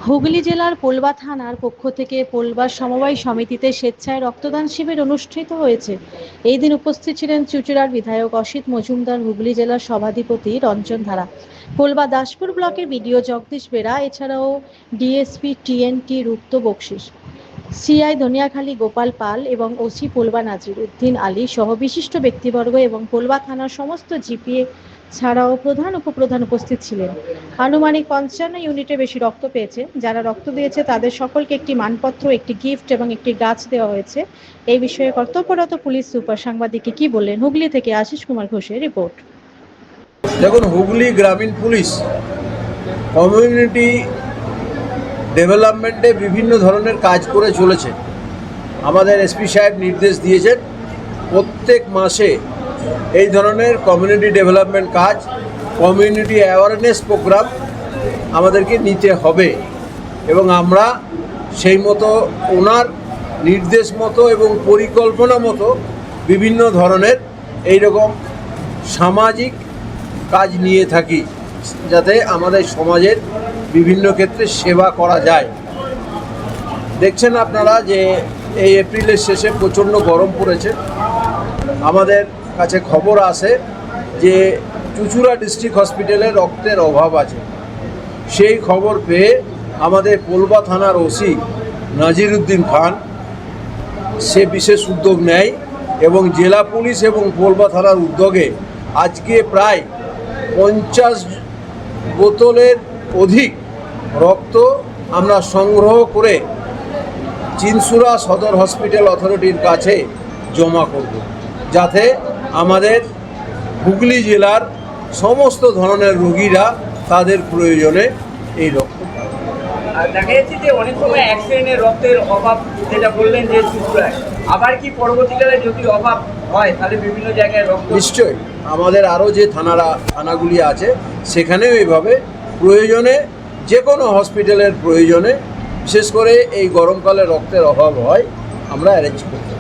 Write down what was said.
হুগলি জেলার পোলবা থানার পক্ষ থেকে পোলবা সমবায় সমিতিতে স্বেচ্ছায় রক্তদান শিবির অনুষ্ঠিত হয়েছে। এই দিন উপস্থিত ছিলেন চুঁচুড়ার বিধায়ক অসিত মজুমদার, হুগলি জেলার সভাধিপতি রঞ্জন ধারা, পোলবা দাসপুর ব্লকের বিডিও জগদীশ বেরা, এছাড়াও ডিএসপি টিএনটি রুক্ত বকশিস, সিআই ধনিয়াখালী গোপাল পাল এবং ওসি পোলবা নাজির উদ্দিন আলী সহ বিশিষ্ট ব্যক্তিবর্গ এবং পোলবা থানার সমস্ত জিপিএ ছাড়াও প্রধান উপপ্রধান উপস্থিত ছিলেন। আনুমানিক 55 ইউনিটের বেশি রক্ত পেয়েছে। যারা রক্ত দিয়েছে তাদের সকলকে একটি মানপত্র, একটি গিফট এবং একটি গাছ দেওয়া হয়েছে। এই বিষয়ে কর্তব্যরত পুলিশ সুপার সাংবাদিককে কি বললেন, হুগলি থেকে আশিস কুমার ঘোষের রিপোর্ট। দেখুন, হুগলি গ্রামীণ পুলিশ কমিউনিটি ডেভেলপমেন্টে বিভিন্ন ধরনের কাজ করে চলেছে। আমাদের এসপি সাহেব নির্দেশ দিয়েছেন প্রত্যেক মাসে এই ধরনের কমিউনিটি ডেভেলপমেন্ট কাজ, কমিউনিটি অ্যাওয়ারনেস প্রোগ্রাম আমাদেরকে নিতে হবে এবং আমরা সেই মতো ওনার নির্দেশ মতো এবং পরিকল্পনা মতো বিভিন্ন ধরনের এই রকম সামাজিক কাজ নিয়ে থাকি, যাতে আমাদের সমাজের বিভিন্ন ক্ষেত্রে সেবা করা যায়। দেখছেন আপনারা যে এই এপ্রিলের শেষে প্রচণ্ড গরম পড়েছে। আমাদের কাছে খবর আসে যে চুঁচুড়া ডিস্ট্রিক্ট হসপিটালে রক্তের অভাব আছে। সেই খবর পেয়ে আমাদের পোলবা থানার ওসি নাজির উদ্দিন খান সে বিশেষ উদ্যোগ নেয় এবং জেলা পুলিশ এবং পোলবা থানার উদ্যোগে আজকে প্রায় 50 বোতলের অধিক রক্ত আমরা সংগ্রহ করে চিনসুরা সদর হসপিটাল অথরিটির কাছে জমা করব, যাতে আমাদের হুগলি জেলার সমস্ত ধরনের রোগীরা তাদের প্রয়োজনে এই রক্ত পায়। আর দেখা যাচ্ছে যে অনেক সময় অ্যাক্সিডেন্টের রক্তের অভাব, যেটা বললেন যে চুঁচুড়ায়, আবার কি পরবর্তীকালে যদি অভাব হয় তাহলে বিভিন্ন জায়গায় রক্ত? নিশ্চয়ই আমাদের আরও যে থানাগুলি আছে সেখানেও এইভাবে প্রয়োজনে, যে কোনো হসপিটালের প্রয়োজনে, বিশেষ করে এই গরমকালে রক্তের অভাব হয়, আমরা অ্যারেঞ্জ করি।